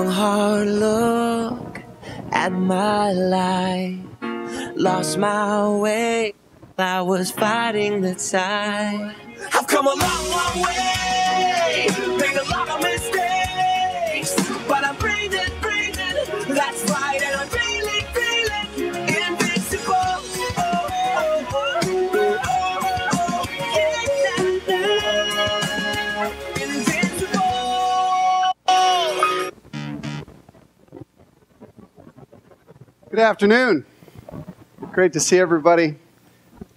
Hard look at my life, lost my way, I was fighting the tide. I've come a long, long way, made a lot of mistakes, but I'm breathing, that's right, and I'm feeling invincible. Good afternoon. Great to see everybody.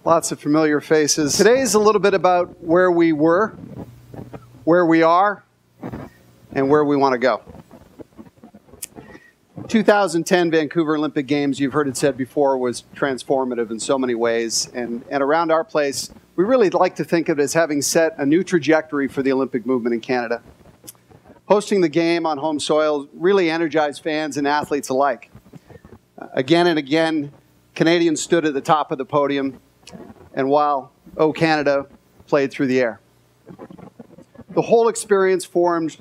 Lots of familiar faces. Today is a little bit about where we were, where we are, and where we want to go. 2010 Vancouver Olympic Games, you've heard it said before, was transformative in so many ways. And around our place, we really like to think of it as having set a new trajectory for the Olympic movement in Canada. Hosting the game on home soil really energized fans and athletes alike. Again and again, Canadians stood at the top of the podium, and while O Canada played through the air. The whole experience forged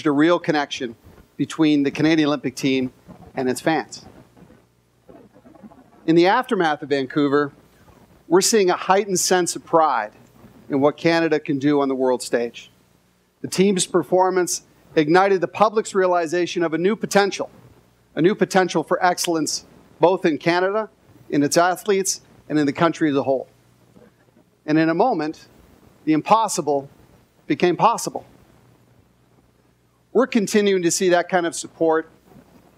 a real connection between the Canadian Olympic team and its fans. In the aftermath of Vancouver, we're seeing a heightened sense of pride in what Canada can do on the world stage. The team's performance ignited the public's realization of a new potential for excellence both in Canada, in its athletes, and in the country as a whole. And in a moment, the impossible became possible. We're continuing to see that kind of support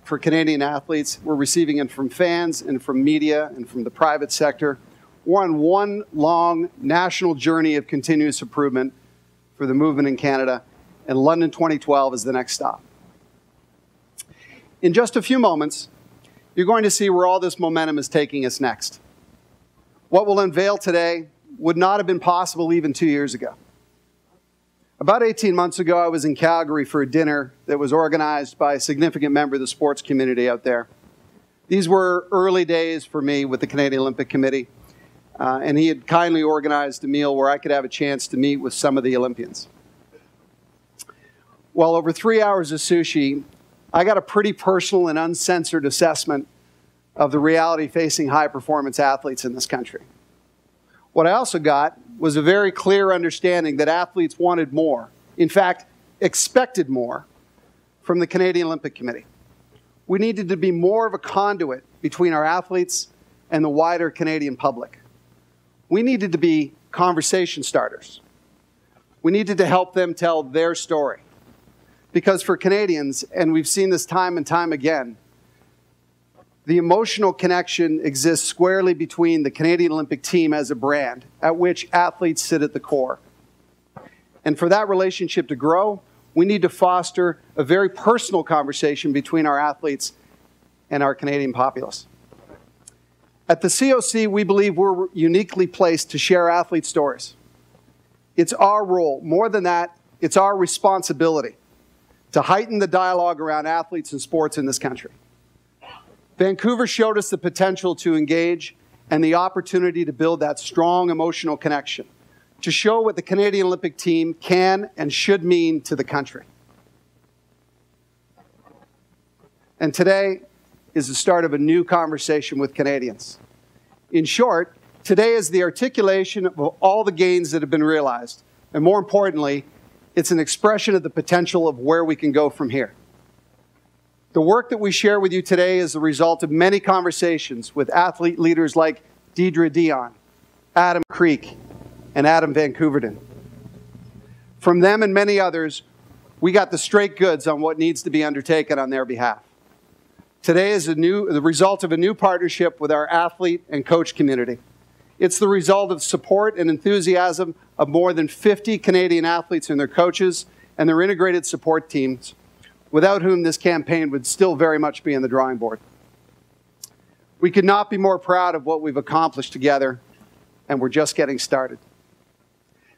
for Canadian athletes. We're receiving it from fans and from media and from the private sector. We're on one long national journey of continuous improvement for the movement in Canada, and London 2012 is the next stop. In just a few moments, you're going to see where all this momentum is taking us next. What we'll unveil today would not have been possible even 2 years ago. About 18 months ago, I was in Calgary for a dinner that was organized by a significant member of the sports community out there. These were early days for me with the Canadian Olympic Committee, and he had kindly organized a meal where I could have a chance to meet with some of the Olympians. Well, over 3 hours of sushi, I got a pretty personal and uncensored assessment of the reality facing high-performance athletes in this country. What I also got was a very clear understanding that athletes wanted more, in fact, expected more from the Canadian Olympic Committee. We needed to be more of a conduit between our athletes and the wider Canadian public. We needed to be conversation starters. We needed to help them tell their story. Because for Canadians, and we've seen this time and time again, the emotional connection exists squarely between the Canadian Olympic team as a brand, at which athletes sit at the core. And for that relationship to grow, we need to foster a very personal conversation between our athletes and our Canadian populace. At the COC, we believe we're uniquely placed to share athlete stories. It's our role. More than that, it's our responsibility to heighten the dialogue around athletes and sports in this country. Vancouver showed us the potential to engage and the opportunity to build that strong emotional connection, to show what the Canadian Olympic team can and should mean to the country. And today is the start of a new conversation with Canadians. In short, today is the articulation of all the gains that have been realized, and more importantly, it's an expression of the potential of where we can go from here. The work that we share with you today is the result of many conversations with athlete leaders like Deidre Dion, Adam Creek, and Adam Vancouverden. From them and many others, we got the straight goods on what needs to be undertaken on their behalf. Today is the result of a new partnership with our athlete and coach community. It's the result of support and enthusiasm of more than 50 Canadian athletes and their coaches and their integrated support teams, without whom this campaign would still very much be on the drawing board. We could not be more proud of what we've accomplished together, and we're just getting started.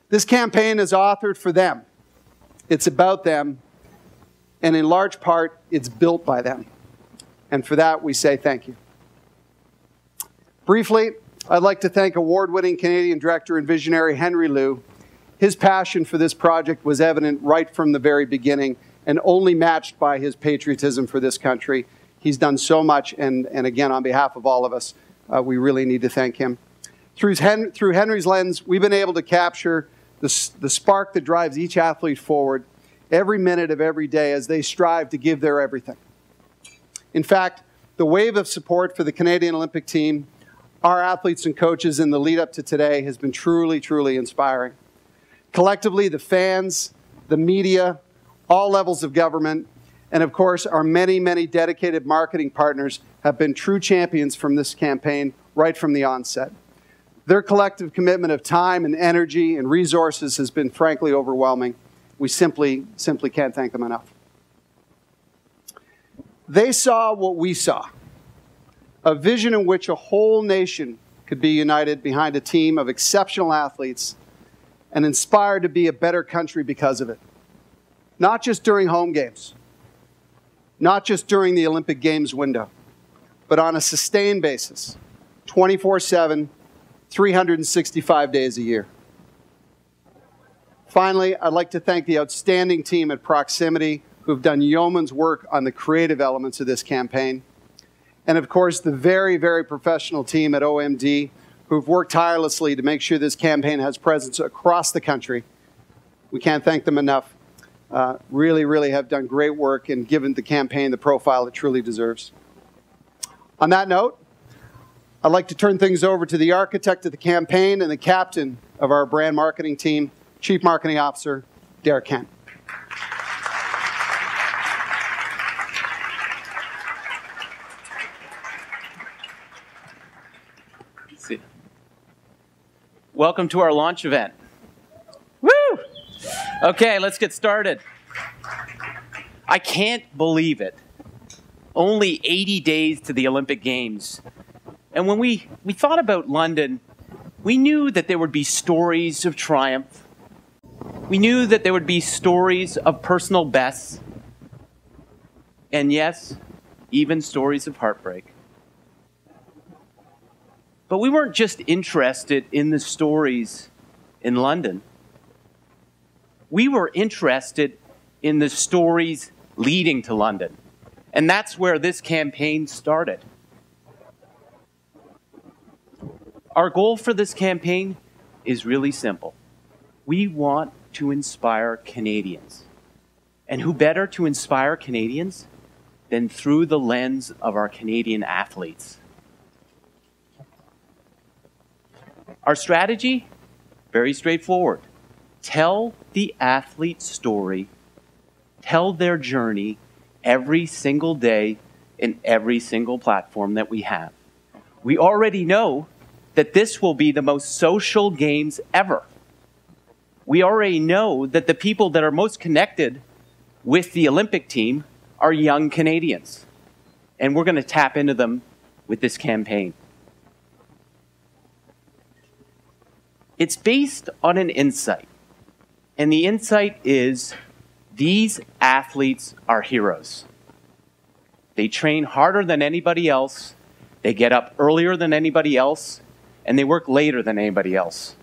This campaign is authored for them. It's about them, and in large part, it's built by them. And for that, we say thank you. Briefly, I'd like to thank award-winning Canadian director and visionary Henry Liu. His passion for this project was evident right from the very beginning, and only matched by his patriotism for this country. He's done so much, and again, on behalf of all of us, we really need to thank him. Through Henry's lens, we've been able to capture the spark that drives each athlete forward every minute of every day as they strive to give their everything. In fact, the wave of support for the Canadian Olympic team, our athletes and coaches in the lead up to today has been truly, truly inspiring. Collectively, the fans, the media, all levels of government, and of course, our many, many dedicated marketing partners have been true champions from this campaign right from the onset. Their collective commitment of time and energy and resources has been frankly overwhelming. We simply can't thank them enough. They saw what we saw, a vision in which a whole nation could be united behind a team of exceptional athletes and inspired to be a better country because of it. Not just during home games, not just during the Olympic Games window, but on a sustained basis, 24/7, 365 days a year. Finally, I'd like to thank the outstanding team at Proximity who've done yeoman's work on the creative elements of this campaign. And of course, the very, very professional team at OMD who've worked tirelessly to make sure this campaign has presence across the country. We can't thank them enough. Really have done great work and given the campaign the profile it truly deserves. On that note, I'd like to turn things over to the architect of the campaign and the captain of our brand marketing team, Chief Marketing Officer, Derek Kent. Welcome to our launch event. Woo! Okay, let's get started. I can't believe it. Only 80 days to the Olympic Games. And when we thought about London, we knew that there would be stories of triumph. We knew that there would be stories of personal bests. And yes, even stories of heartbreak. But we weren't just interested in the stories in London. We were interested in the stories leading to London. And that's where this campaign started. Our goal for this campaign is really simple. We want to inspire Canadians. And who better to inspire Canadians than through the lens of our Canadian athletes? Our strategy, very straightforward. Tell the athlete's story, tell their journey every single day in every single platform that we have. We already know that this will be the most social games ever. We already know that the people that are most connected with the Olympic team are young Canadians. And we're going to tap into them with this campaign. It's based on an insight. And the insight is these athletes are heroes. They train harder than anybody else. They get up earlier than anybody else. And they work later than anybody else.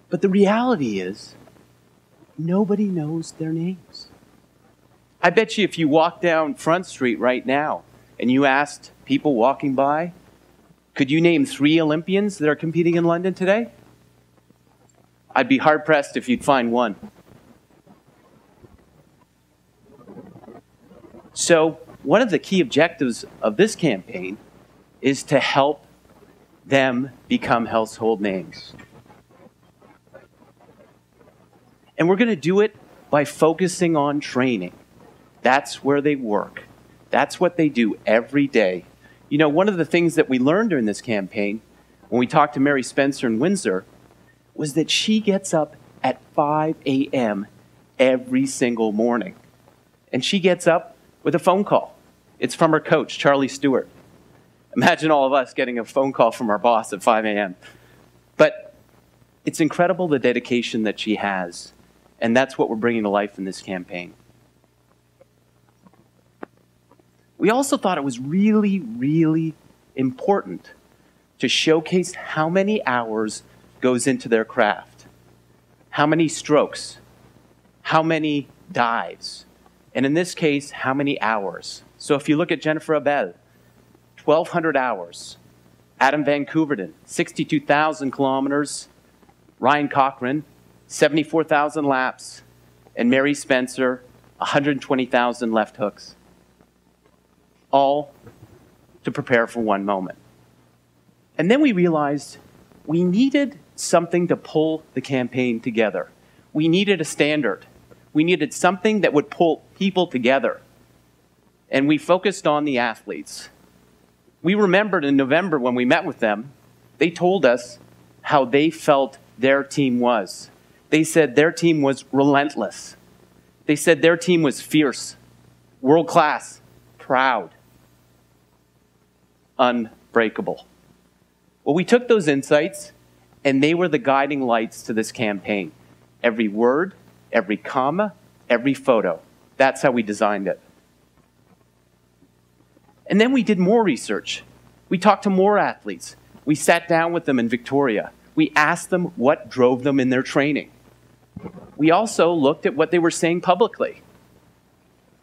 But the reality is, nobody knows their names. I bet you if you walk down Front Street right now and you asked people walking by, could you name 3 Olympians that are competing in London today? I'd be hard-pressed if you'd find one. So one of the key objectives of this campaign is to help them become household names. And we're going to do it by focusing on training. That's where they work. That's what they do every day. You know, one of the things that we learned during this campaign, when we talked to Mary Spencer in Windsor, was that she gets up at 5 a.m. every single morning. And she gets up with a phone call. It's from her coach, Charlie Stewart. Imagine all of us getting a phone call from our boss at 5 a.m. But it's incredible the dedication that she has. And that's what we're bringing to life in this campaign. We also thought it was really, really important to showcase how many hours goes into their craft, how many strokes, how many dives, and in this case, how many hours. So if you look at Jennifer Abel, 1,200 hours. Adam Vancouverden, 62,000 kilometers. Ryan Cochran, 74,000 laps. And Mary Spencer, 120,000 left hooks. All to prepare for one moment. And then we realized we needed something to pull the campaign together. We needed a standard. We needed something that would pull people together. And we focused on the athletes. We remembered in November when we met with them, they told us how they felt their team was. They said their team was relentless. They said their team was fierce, world-class, proud, unbreakable. Well, we took those insights, and they were the guiding lights to this campaign. Every word, every comma, every photo. That's how we designed it. And then we did more research. We talked to more athletes. We sat down with them in Victoria. We asked them what drove them in their training. We also looked at what they were saying publicly.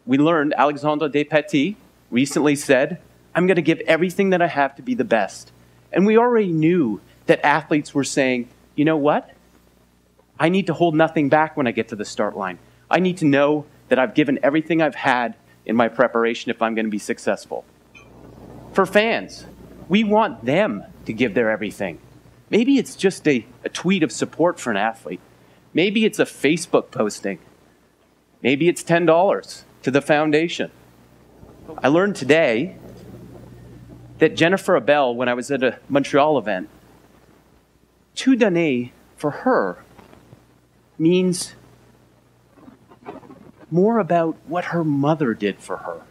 We learned Alexandre Despetit recently said, "I'm going to give everything that I have to be the best." And we already knew that athletes were saying, you know what? I need to hold nothing back when I get to the start line. I need to know that I've given everything I've had in my preparation if I'm going to be successful. For fans, we want them to give their everything. Maybe it's just a tweet of support for an athlete. Maybe it's a Facebook posting. Maybe it's $10 to the foundation. I learned today that Jennifer Abel, when I was at a Montreal event, tout donner for her means more about what her mother did for her.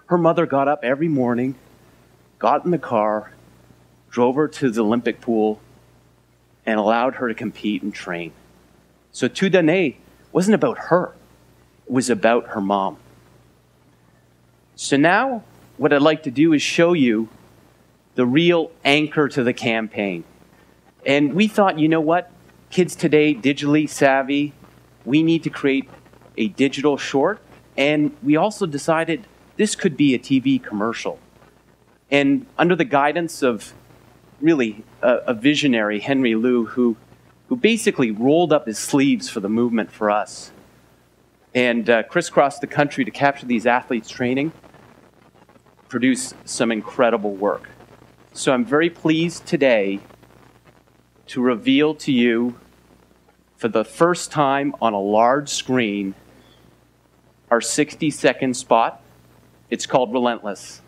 Her mother got up every morning, got in the car, drove her to the Olympic pool, and allowed her to compete and train. So tout donner wasn't about her. It was about her mom. So now what I'd like to do is show you the real anchor to the campaign. And we thought, you know what? Kids today, digitally savvy, we need to create a digital short. And we also decided this could be a TV commercial. And under the guidance of really a visionary, Henry Liu, who basically rolled up his sleeves for the movement for us and crisscrossed the country to capture these athletes training, produced some incredible work. So I'm very pleased today to reveal to you for the first time on a large screen our 60-second spot. It's called Relentless.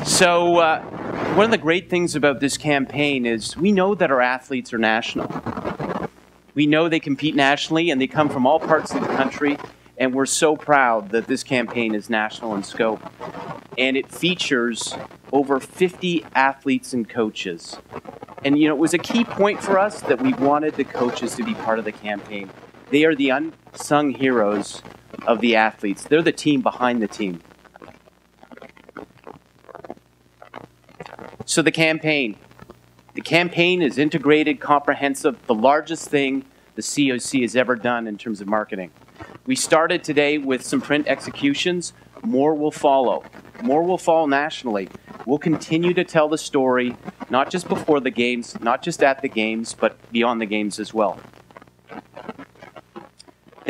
So one of the great things about this campaign is we know that our athletes are national. We know they compete nationally and they come from all parts of the country, and we're so proud that this campaign is national in scope. And it features over 50 athletes and coaches. And you know, it was a key point for us that we wanted the coaches to be part of the campaign. They are the unsung heroes of the athletes. They're the team behind the team. So the campaign is integrated, comprehensive, the largest thing the COC has ever done in terms of marketing. We started today with some print executions. More will follow. More will follow nationally. We'll continue to tell the story, not just before the games, not just at the games, but beyond the games as well.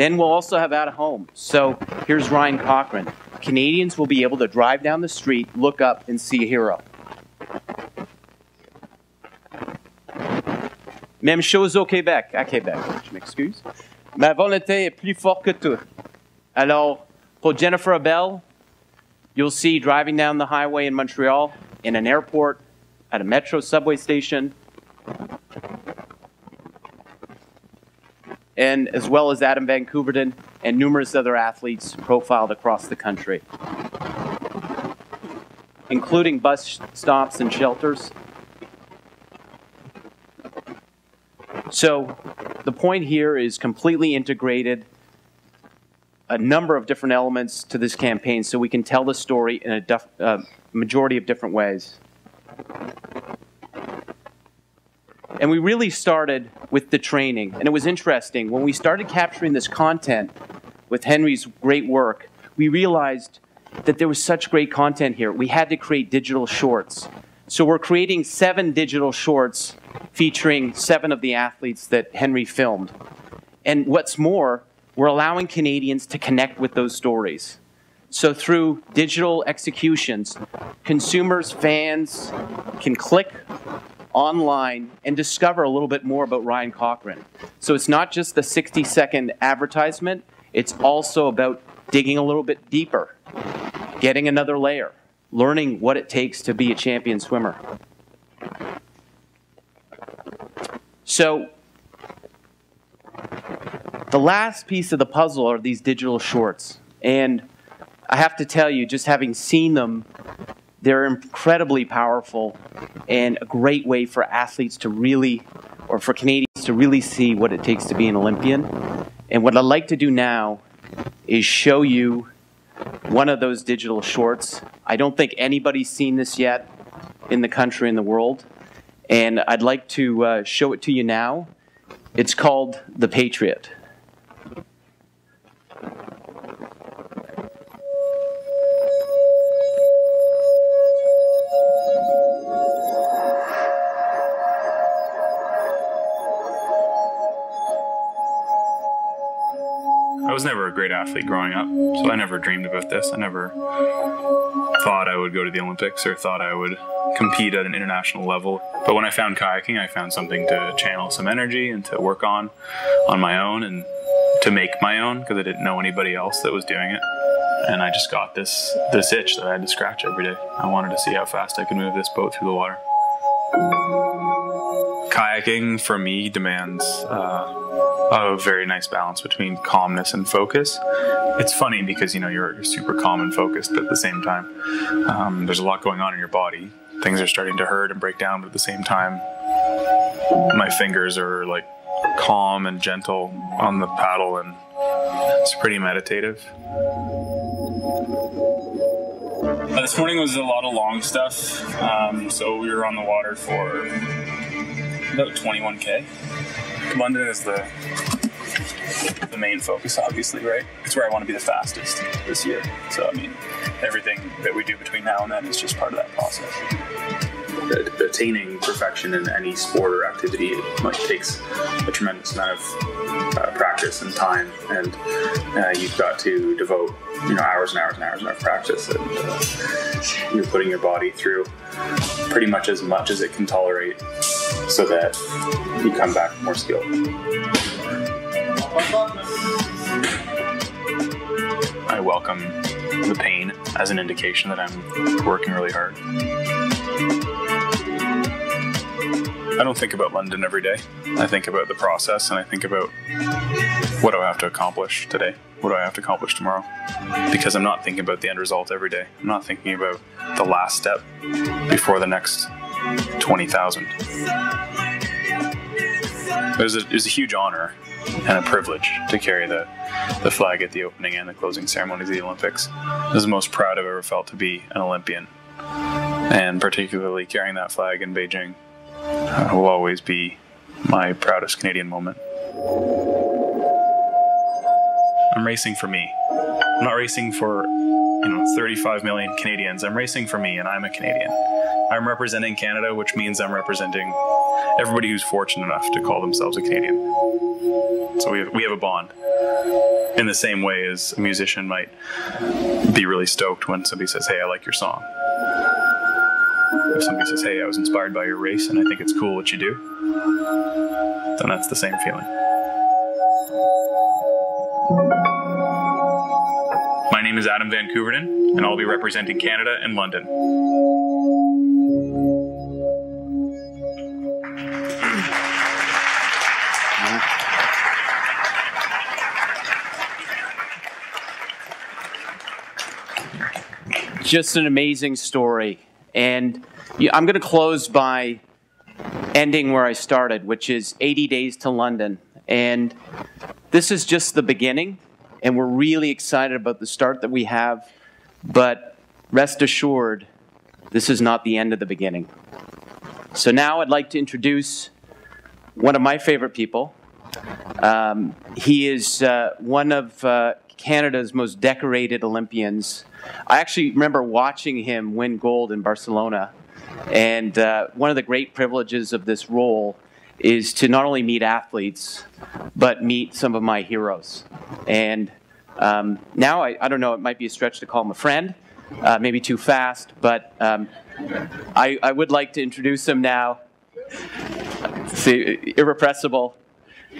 Then we'll also have out of home. So here's Ryan Cochran. Canadians will be able to drive down the street, look up, and see a hero. Même chose au Québec. À Québec, je m'excuse. Ma volonté est plus forte que tout. Alors, pour Jennifer Abel, you'll see driving down the highway in Montreal, in an airport, at a metro subway station, and as well as Adam Van Couverton and numerous other athletes profiled across the country, including bus stops and shelters. So the point here is completely integrated a number of different elements to this campaign so we can tell the story in a majority of different ways. And we really started with the training. And it was interesting. When we started capturing this content with Henry's great work, we realized that there was such great content here. We had to create digital shorts. So we're creating 7 digital shorts featuring 7 of the athletes that Henry filmed. And what's more, we're allowing Canadians to connect with those stories. So through digital executions, consumers, fans can click online and discover a little bit more about Ryan Cochran. So it's not just the 60-second advertisement, it's also about digging a little bit deeper, getting another layer, learning what it takes to be a champion swimmer. So the last piece of the puzzle are these digital shorts. And I have to tell you, just having seen them, they're incredibly powerful and a great way for athletes to really, or for Canadians to really see what it takes to be an Olympian. And what I'd like to do now is show you one of those digital shorts. I don't think anybody's seen this yet in the country and the world. And I'd like to show it to you now. It's called The Patriot. I was never a great athlete growing up, so I never dreamed about this. I never thought I would go to the Olympics or thought I would compete at an international level. But when I found kayaking, I found something to channel some energy and to work on my own and to make my own, because I didn't know anybody else that was doing it. And I just got this itch that I had to scratch every day. I wanted to see how fast I could move this boat through the water. Kayaking for me demands a very nice balance between calmness and focus. It's funny because you're super calm and focused, but at the same time there's a lot going on in your body. Things are starting to hurt and break down, but at the same time my fingers are like calm and gentle on the paddle, and it's pretty meditative. This morning was a lot of long stuff, so we were on the water for about 21K. London is the main focus, obviously, right? It's where I want to be the fastest this year. So, I mean, everything that we do between now and then is just part of that process. Attaining perfection in any sport or activity takes a tremendous amount of practice and time, and you've got to devote hours and hours and hours of practice, and you're putting your body through pretty much as it can tolerate so that you come back more skilled. I welcome the pain as an indication that I'm working really hard. I don't think about London every day. I think about the process, and I think about what do I have to accomplish today? What do I have to accomplish tomorrow? Because I'm not thinking about the end result every day. I'm not thinking about the last step before the next 20,000. It was a huge honor and a privilege to carry the flag at the opening and the closing ceremonies of the Olympics. It was the most proud I've ever felt to be an Olympian, and particularly carrying that flag in Beijing will always be my proudest Canadian moment. I'm racing for me. I'm not racing for 35 million Canadians. I'm racing for me, and I'm a Canadian. I'm representing Canada, which means I'm representing everybody who's fortunate enough to call themselves a Canadian. So we have a bond. in the same way as a musician might be really stoked when somebody says, hey, I like your song. If somebody says, hey, I was inspired by your race and I think it's cool what you do, then that's the same feeling. My name is Adam Vancouver, and I'll be representing Canada in London. Just an amazing story. And I'm going to close by ending where I started, which is 80 days to London. And this is just the beginning, and we're really excited about the start that we have. But rest assured, this is not the end of the beginning. So now I'd like to introduce one of my favorite people. He is one of Canada's most decorated Olympians. I actually remember watching him win gold in Barcelona. And one of the great privileges of this role is to not only meet athletes, but meet some of my heroes. And now, I don't know, it might be a stretch to call him a friend, maybe too fast, but I would like to introduce him now. See, irrepressible.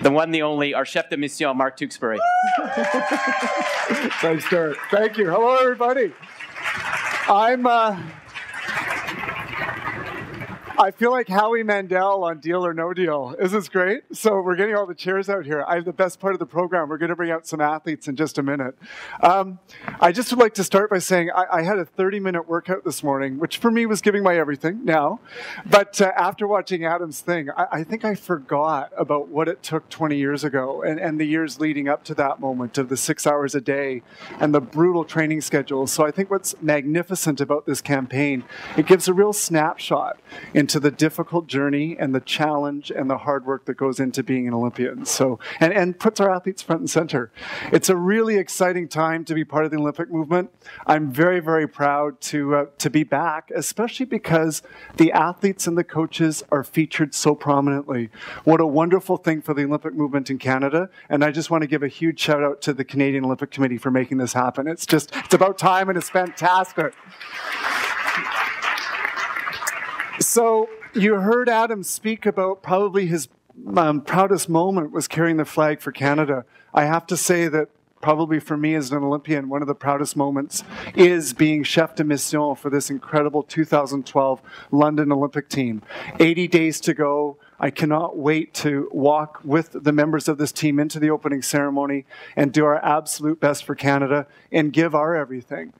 The one, the only, our chef de mission, Mark Tewksbury. Thanks, Stuart. Thank you. Hello, everybody. I feel like Howie Mandel on Deal or No Deal. Isn't this great? So we're getting all the chairs out here. I have the best part of the program. We're going to bring out some athletes in just a minute. I just would like to start by saying I had a 30-minute workout this morning, which for me was giving my everything now. But after watching Adam's thing, I think I forgot about what it took 20 years ago and the years leading up to that moment of the 6 hours a day and the brutal training schedule. So I think what's magnificent about this campaign, it gives a real snapshot into the difficult journey and the challenge and the hard work that goes into being an Olympian. So, and puts our athletes front and center. It's a really exciting time to be part of the Olympic movement. I'm very, very proud to be back, especially because the athletes and the coaches are featured so prominently. What a wonderful thing for the Olympic movement in Canada. And I just want to give a huge shout out to the Canadian Olympic Committee for making this happen. It's about time, and it's fantastic. So you heard Adam speak about probably his proudest moment was carrying the flag for Canada. I have to say that probably for me as an Olympian, one of the proudest moments is being chef de mission for this incredible 2012 London Olympic team. 80 days to go. I cannot wait to walk with the members of this team into the opening ceremony and do our absolute best for Canada and give our everything.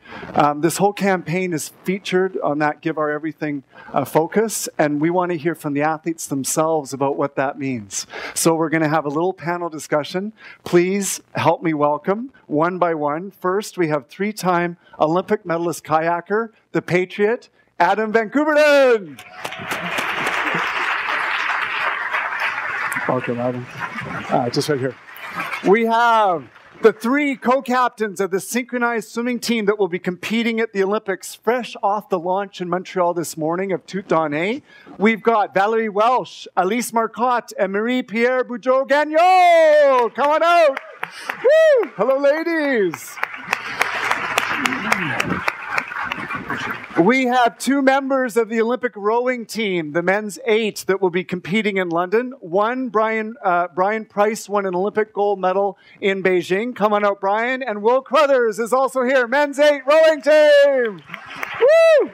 This whole campaign is featured on that Give Our Everything focus, and we want to hear from the athletes themselves about what that means. So we're going to have a little panel discussion. Please help me welcome, one by one. First, we have three-time Olympic medalist kayaker, the Patriot, Adam Vancouver. Welcome, Adam. Just right here. We have the three co-captains of the synchronized swimming team that will be competing at the Olympics, fresh off the launch in Montreal this morning of Toute Donnée. We've got Valerie Welsh, Alice Marcotte, and Marie-Pierre Bougeot-Gagnon. Come on out. Woo! Hello, ladies. We have two members of the Olympic rowing team, the men's 8, that will be competing in London. One, Brian Price, won an Olympic gold medal in Beijing. Come on out, Brian. And Will Crothers is also here, men's 8 rowing team. Woo!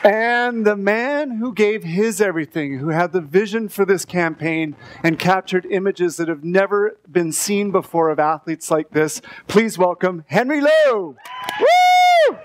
And the man who gave his everything, who had the vision for this campaign and captured images that have never been seen before of athletes like this, please welcome Henry Lowe. Woo!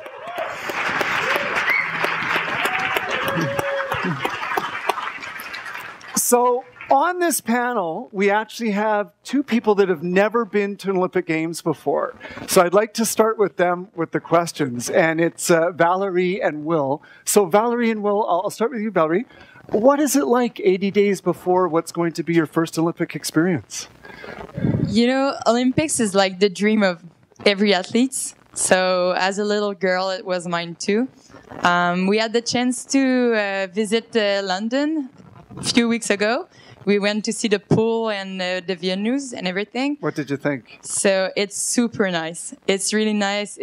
So on this panel, we actually have two people that have never been to an Olympic Games before. So I'd like to start with them with the questions. And it's Valerie and Will. So Valerie and Will, I'll start with you, Valerie. What is it like 80 days before what's going to be your first Olympic experience? You know, Olympics is like the dream of every athlete. So as a little girl, it was mine too. We had the chance to visit London a few weeks ago. we went to see the pool and the venues and everything. What did you think? So it's super nice. It's really nice.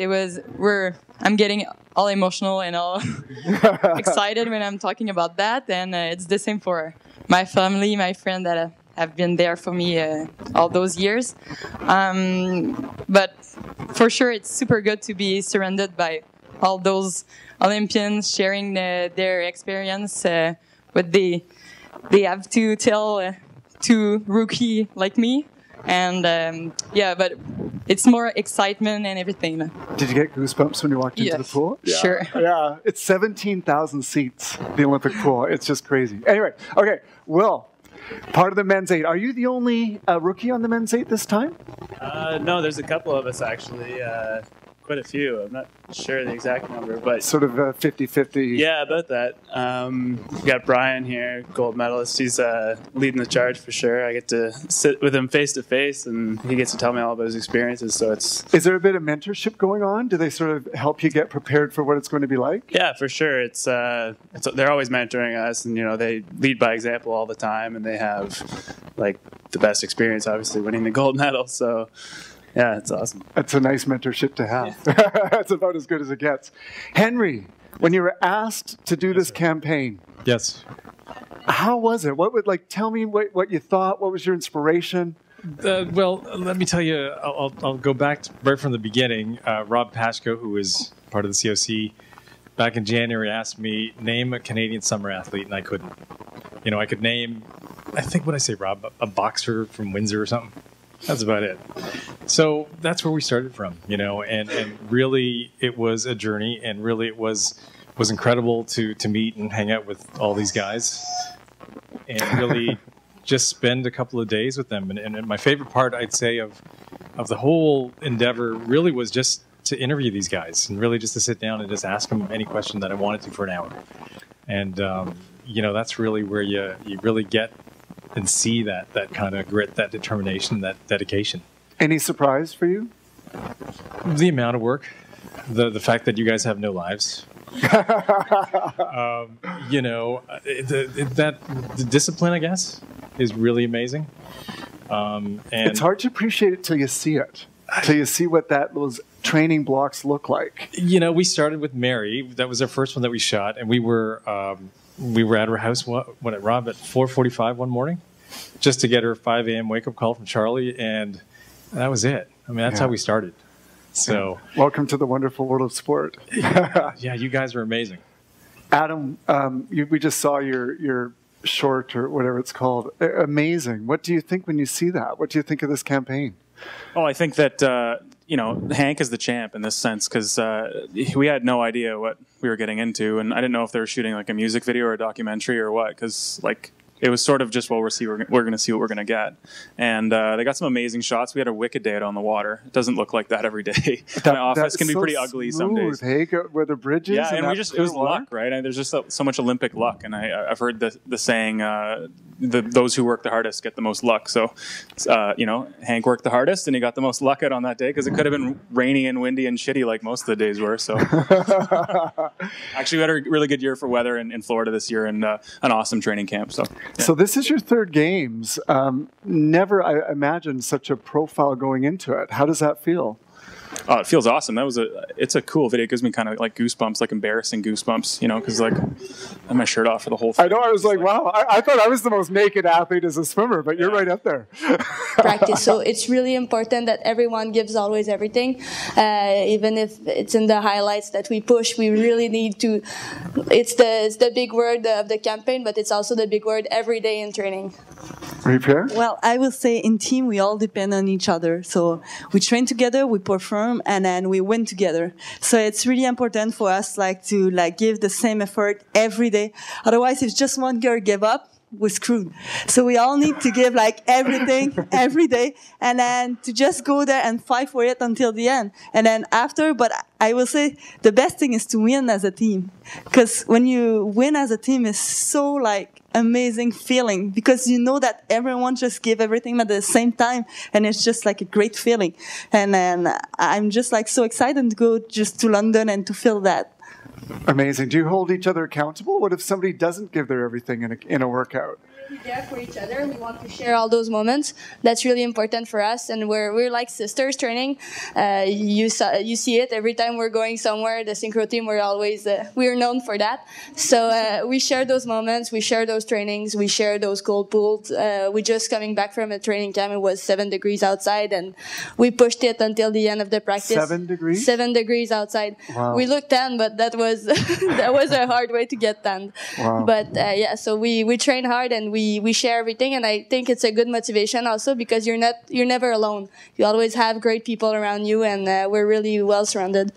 I'm getting all emotional and all excited when I'm talking about that. And it's the same for my family, my friend that have been there for me all those years. But for sure, it's super good to be surrounded by all those Olympians sharing their experience, what they have to tell to rookie like me. And but it's more excitement and everything. Did you get goosebumps when you walked into the pool? Yeah, sure. Yeah, it's 17,000 seats, the Olympic pool. It's just crazy. Anyway, okay, Will, part of the men's 8. Are you the only rookie on the men's 8 this time? No, there's a couple of us actually. Quite a few. I'm not sure the exact number, but sort of 50-50. Yeah, about that. We got Brian here, gold medalist. He's leading the charge for sure. I get to sit with him face to face, and he gets to tell me all about his experiences. So Is there a bit of mentorship going on? Do they sort of help you get prepared for what it's going to be like? Yeah, for sure. They're always mentoring us, and they lead by example all the time, and they have like the best experience, obviously, winning the gold medal. So. Yeah, it's awesome. It's a nice mentorship to have. Yeah. That's about as good as it gets. Henry, when you were asked to do this campaign, yes, how was it? Tell me what you thought. What was your inspiration? Well, let me tell you. I'll go back right from the beginning. Rob Pashko, who is part of the COC, back in January, asked me name a Canadian summer athlete, and I couldn't. I could name. I think what I say, Rob, a boxer from Windsor or something. That's about it. So that's where we started from, and really it was a journey, and really it was incredible to meet and hang out with all these guys and really just spend a couple of days with them. And my favorite part, I'd say, of the whole endeavor really was just to interview these guys and really just to sit down and just ask them any question that I wanted to for an hour. And, that's really where you really get and see that kind of grit, that determination, that dedication. Any surprise for you? The amount of work, the fact that you guys have no lives. The discipline, I guess, is really amazing. And it's hard to appreciate it till you see it, till you see what those training blocks look like. We started with Mary. That was our first one that we shot, and we were at her house, Rob, at 4:45 one morning, just to get her 5 a.m. wake-up call from Charlie, and that was it. I mean, that's how we started. So, welcome to the wonderful world of sport. Yeah, you guys are amazing. Adam, we just saw your short, or whatever it's called. Amazing. What do you think when you see that? What do you think of this campaign? Oh, I think that Hank is the champ in this sense, because we had no idea what we were getting into, and I didn't know if they were shooting like a music video or a documentary or what, because it was sort of just, we're going to see what we're going to get. And they got some amazing shots. We had a wicked day out on the water. It doesn't look like that every day. My office can be pretty ugly some days. Hey, where the bridges. Yeah, and it was luck, right? There's just so much Olympic luck. And I've heard the saying, those who work the hardest get the most luck. So, Hank worked the hardest, and he got the most luck out on that day, because it could have been rainy and windy and shitty like most of the days were. So, actually, we had a really good year for weather in Florida this year, and an awesome training camp. So. Yeah. So this is your third games. Never, I imagined, such a profile going into it. How does that feel? Oh, it feels awesome. It's a cool video. It gives me kind of like goosebumps, like embarrassing goosebumps, because I had my shirt off for the whole thing. I know. I was like, wow. I thought I was the most naked athlete as a swimmer, but you're right up there. Practice. So it's really important that everyone gives always everything, even if it's in the highlights that we push. We really need to. It's the big word of the campaign, but it's also the big word every day in training. Repair? Well, I will say in team we all depend on each other. So we train together, we perform, and then we win together. So it's really important for us to give the same effort every day. Otherwise, if just one girl give up, we're screwed. So we all need to give everything every day, and then to just go there and fight for it until the end. And then after, but I will say the best thing is to win as a team, because when you win as a team, it's so amazing feeling, because you know that everyone just give everything at the same time, and it's just a great feeling. And then I'm just so excited to go just to London and to feel that. Amazing. Do you hold each other accountable? What if somebody doesn't give their everything in a workout? be there for each other. We want to share all those moments. That's really important for us, and we're like sisters training. You see it every time we're going somewhere. The synchro team, we're known for that. So we share those moments. We share those trainings. We share those cold pools. We just coming back from a training camp. It was 7 degrees outside, and we pushed it until the end of the practice. 7 degrees. 7 degrees outside. Wow. We looked tan, but that was that was a hard way to get tanned. Wow. But yeah, so we train hard and we share everything, and I think it's a good motivation also because you're never alone. You always have great people around you, and we're really well surrounded.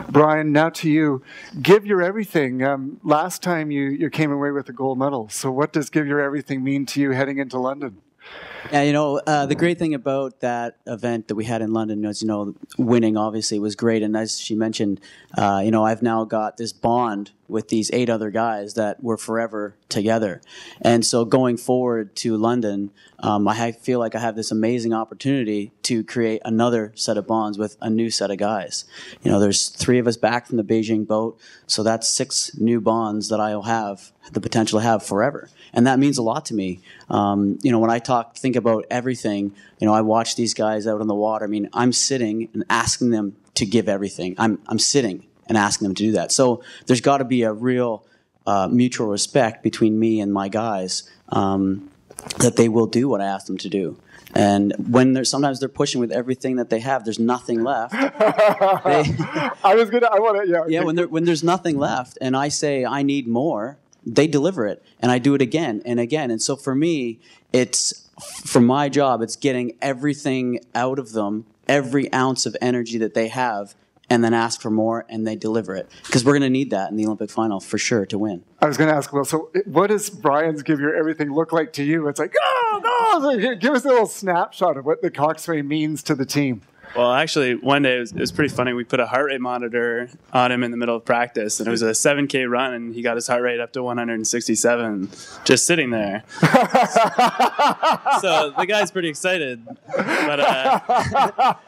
Brian, now to you. Give your everything. Last time you came away with a gold medal. So what does give your everything mean to you heading into London? Yeah, you know, the great thing about that event that we had in London was, you know, winning obviously was great. And as she mentioned, you know, I've now got this bond with these 8 other guys that we're forever together. And so going forward to London, I feel like I have this amazing opportunity to create another set of bonds with a new set of guys. You know, there's 3 of us back from the Beijing boat, so that's 6 new bonds that I'll have the potential to have forever. And that means a lot to me. You know, when I think about everything, you know, I watch these guys out on the water. I mean, I'm sitting and asking them to give everything. I'm sitting and asking them to do that. So there's got to be a real mutual respect between me and my guys that they will do what I ask them to do. And when sometimes they're pushing with everything that they have, there's nothing left. When there's nothing left, and I say I need more, they deliver it, and I do it again and again. And so for me, for my job, it's getting everything out of them, every ounce of energy that they have, and then ask for more, and they deliver it. Because we're going to need that in the Olympic final for sure to win. I was going to ask, well, so what does Brian's give your everything look like to you? It's like, go! Give us a little snapshot of what the coxswain means to the team. Well, actually, one day it was pretty funny. We put a heart rate monitor on him in the middle of practice, and it was a 7K run, and he got his heart rate up to 167 just sitting there. So the guy's pretty excited. But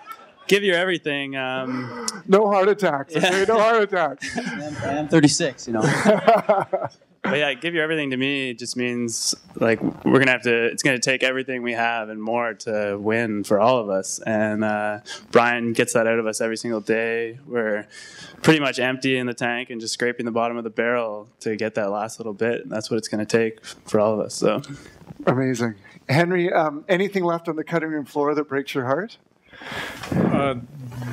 give your everything. No heart attacks. Okay? No heart attacks. I am 36, you know. But yeah, give your everything to me just means like it's gonna take everything we have and more to win for all of us. And Brian gets that out of us every single day. We're pretty much empty in the tank and just scraping the bottom of the barrel to get that last little bit. And that's what it's gonna take for all of us. So amazing. Henry, anything left on the cutting room floor that breaks your heart?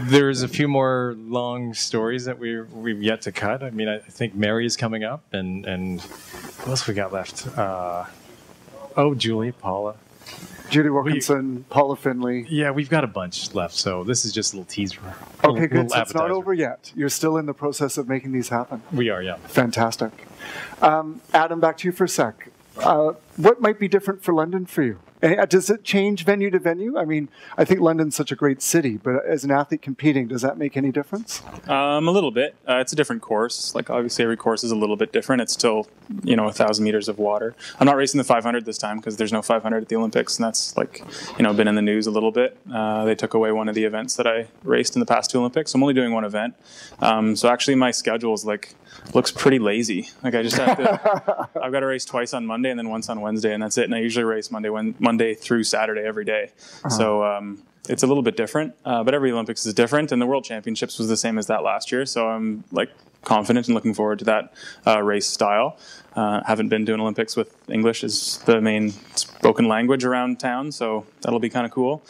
There's a few more long stories that we've yet to cut. I mean, I think Mary is coming up, and what else we got left? Julie, Paula. Judy Wilkinson, Paula Finley. Yeah, we've got a bunch left, so this is just a little teaser. Okay, good. So it's not over yet. You're still in the process of making these happen. We are, yeah. Fantastic. Adam, back to you for a sec. What might be different for London for you? Does it change venue to venue? I mean, I think London's such a great city, but as an athlete competing, does that make any difference? A little bit. It's a different course. Like, obviously, every course is a little bit different. It's still, 1,000 meters of water. I'm not racing the 500 this time because there's no 500 at the Olympics, and that's, been in the news a little bit. They took away one of the events that I raced in the past 2 Olympics. I'm only doing 1 event. So actually, my schedule is, looks pretty lazy. Like, I just have to, I've got to race twice on Monday and then once on Wednesday, and that's it. And I usually race Monday through Saturday every day. So it's a little bit different, but every Olympics is different, and the World Championships was the same as that last year. So I'm confident and looking forward to that race style. Haven't been to an Olympics with English as the main spoken language around town, so that'll be kind of cool.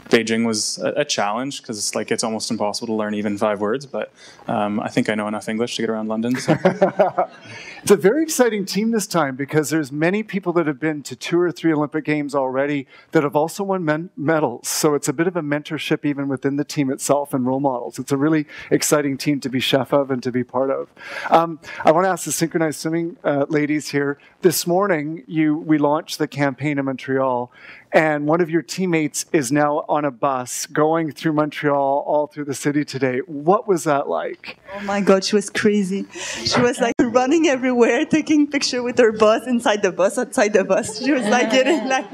Beijing was a challenge because it's almost impossible to learn even 5 words, but I think I know enough English to get around London. So. It's a very exciting team this time because there's many people that have been to 2 or 3 Olympic Games already that have also won medals. So it's a bit of a mentorship even within the team itself and role models. It's a really exciting team to be chef of and to be part of. I want to ask the synchronized swimming ladies here. This morning, we launched the campaign in Montreal. and one of your teammates is now on a bus going through Montreal, all through the city today. What was that like? Oh my God, she was crazy. She was like running everywhere, taking picture with her bus, inside the bus, outside the bus. She was like getting like,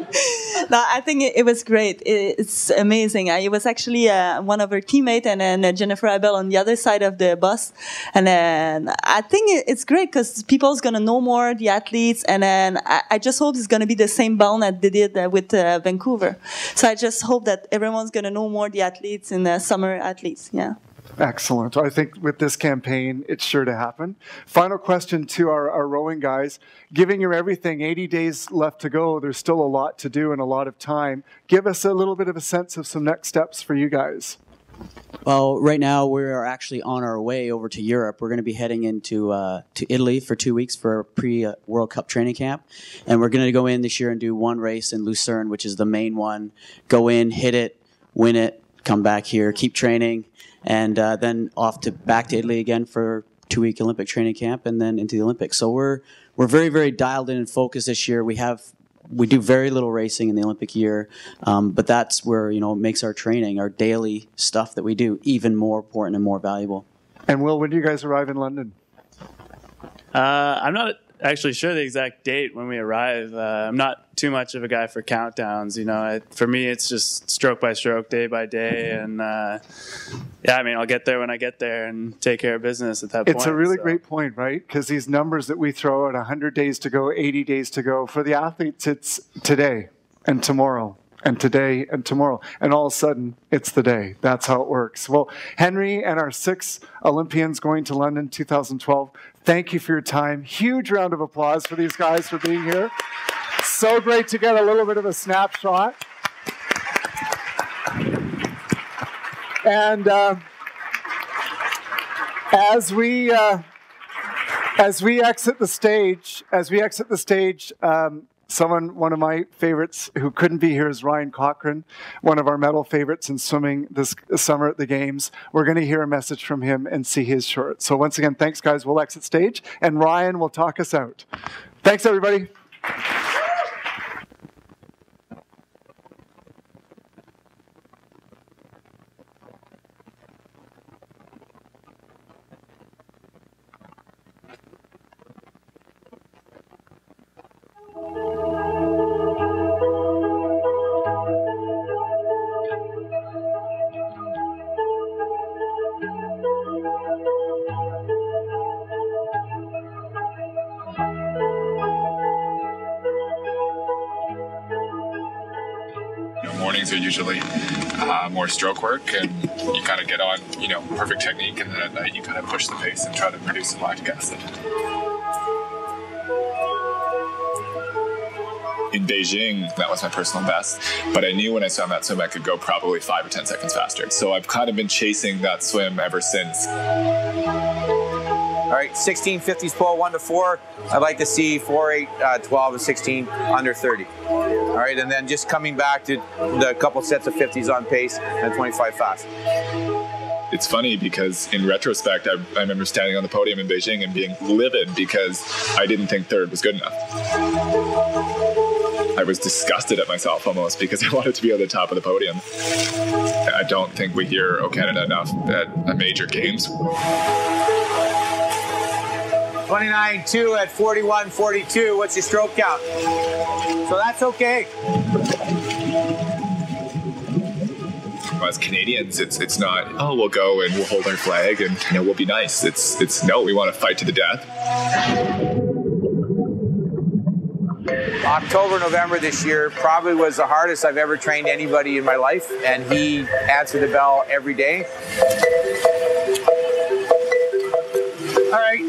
no, I think it was great. It's amazing. It was actually one of her teammates and then Jennifer Abel on the other side of the bus. And then I think it's great because people's going to know more, the athletes. And then I just hope it's going to be the same bond that they did with Vancouver. So I just hope that everyone's going to know more the athletes and the summer athletes. Yeah. Excellent. I think with this campaign, it's sure to happen. Final question to our rowing guys. Giving your everything, 80 days left to go. There's still a lot to do and a lot of time. Give us a little bit of a sense of some next steps for you guys. Well, right now we're actually on our way over to Europe. We're going to be heading into to Italy for 2 weeks for a pre-World Cup training camp. And we're going to go in this year and do one race in Lucerne, which is the main one. Go in, hit it, win it, come back here, keep training, and then back to Italy again for 2-week Olympic training camp and then into the Olympics. So we're very, very dialed in and focused this year. We do very little racing in the Olympic year, but that's where, it makes our training, our daily stuff that we do, even more important and more valuable. And Will, when do you guys arrive in London? I'm not actually sure the exact date when we arrive. I'm not too much of a guy for countdowns. For me, it's just stroke by stroke, day by day, and I'll get there when I get there and take care of business at that point. It's a really great point, right? Because these numbers that we throw at 100 days to go, 80 days to go, for the athletes, it's today and tomorrow and today and tomorrow. And all of a sudden, it's the day. That's how it works. Well, Henry and our 6 Olympians going to London 2012, thank you for your time. Huge round of applause for these guys for being here. So great to get a little bit of a snapshot. And as we exit the stage, one of my favorites who couldn't be here is Ryan Cochran, one of our medal favorites in swimming this summer at the Games. We're going to hear a message from him and see his short. So once again, thanks, guys. We'll exit stage, and Ryan will talk us out. Thanks, everybody. Mornings are usually more stroke work, and you kind of get on, perfect technique, and then at night you kind of push the pace and try to produce some lactic acid. In Beijing, that was my personal best, but I knew when I swam that swim I could go probably 5 or 10 seconds faster. So I've kind of been chasing that swim ever since. All right, 1650s pole, 1 to 4. I'd like to see 4, 8, 12, and 16 under 30. All right, and then just coming back to the couple sets of 50s on pace and 25 fast. It's funny because in retrospect, I remember standing on the podium in Beijing and being livid because I didn't think third was good enough. I was disgusted at myself almost because I wanted to be on the top of the podium. I don't think we hear "Oh Canada" enough at major games. 29.2 at 41.42. What's your stroke count? So that's okay. As Canadians, it's not, oh, we'll go and we'll hold our flag and we'll be nice. It's no, we want to fight to the death. October, November this year probably was the hardest I've ever trained anybody in my life, and he answered the bell every day. All right,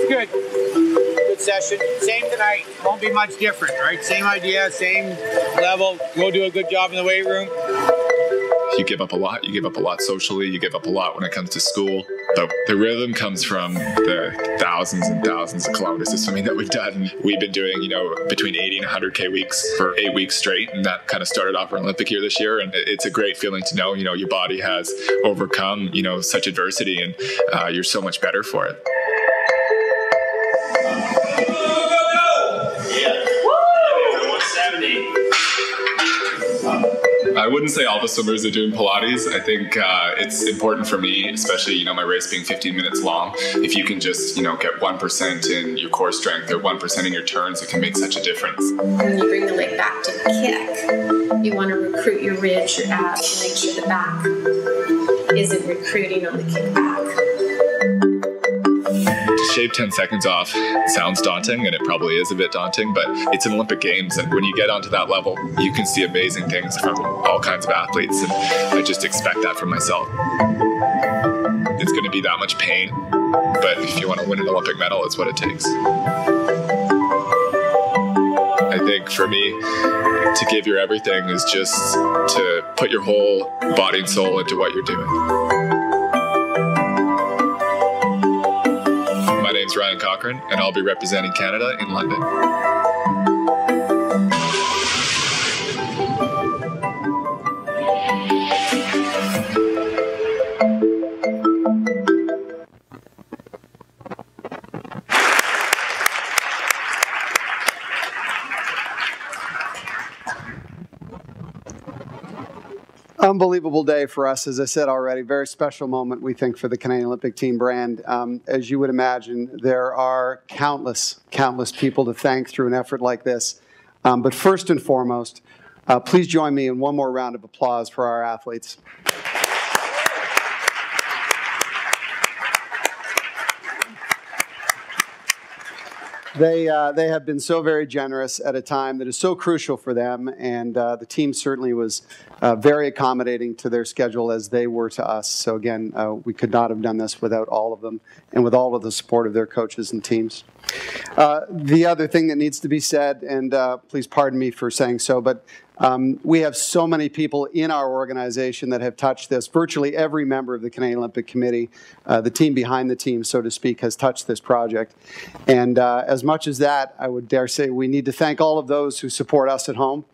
good. Good session. Same tonight. Won't be much different, right? Same idea, same level. Go do a good job in the weight room. You give up a lot. You give up a lot socially. You give up a lot when it comes to school. The rhythm comes from the thousands and thousands of kilometers of swimming that we've done. We've been doing, between 80 and 100K weeks for 8 weeks straight, and that kind of started off our Olympic year this year. And it's a great feeling to know, your body has overcome, such adversity, and you're so much better for it. I wouldn't say all the swimmers are doing Pilates. I think it's important for me, especially, my race being 15 minutes long. If you can just, get 1% in your core strength or 1% in your turns, it can make such a difference. When you bring the leg back to kick, you want to recruit your ribs, your abs, and make sure the back isn't recruiting on the kick back. To shave 10 seconds off sounds daunting, and it probably is a bit daunting, but it's an Olympic Games, and when you get onto that level, you can see amazing things from all kinds of athletes, and I just expect that from myself. It's going to be that much pain, but if you want to win an Olympic medal, it's what it takes. I think for me, to give your everything is just to put your whole body and soul into what you're doing. My name's Ryan Cochran, and I'll be representing Canada in London. Unbelievable day for us, as I said already. Very special moment, we think, for the Canadian Olympic Team brand. As you would imagine, there are countless people to thank through an effort like this. But first and foremost, please join me in one more round of applause for our athletes. They have been so very generous at a time that is so crucial for them, and the team certainly was very accommodating to their schedule as they were to us. So again, we could not have done this without all of them and with all of the support of their coaches and teams. The other thing that needs to be said, and please pardon me for saying so, but we have so many people in our organization that have touched this. Virtually every member of the Canadian Olympic Committee, the team behind the team, so to speak, has touched this project. And as much as that, I would dare say we need to thank all of those who support us at home,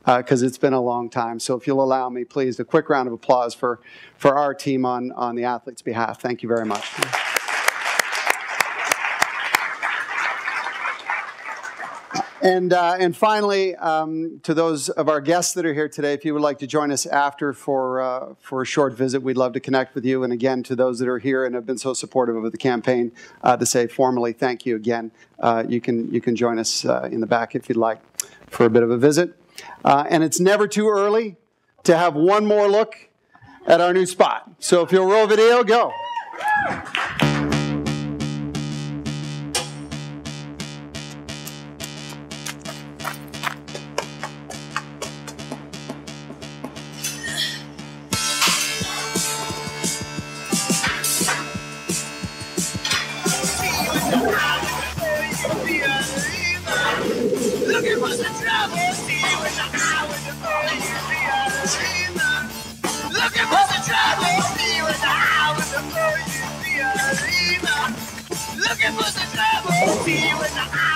because it's been a long time. So if you'll allow me, please, a quick round of applause for our team on the athletes' behalf. Thank you very much. And finally, to those of our guests that are here today, if you would like to join us after for a short visit, we'd love to connect with you. And again, to those that are here and have been so supportive of the campaign, to say formally thank you again. You can join us in the back if you'd like for a bit of a visit. And it's never too early to have one more look at our new spot. So if you'll roll video, go. Looking for the trouble, see you in the eye with the fire, looking for the trouble, see you in the eye with the fire, looking for the trouble, see you in the eye.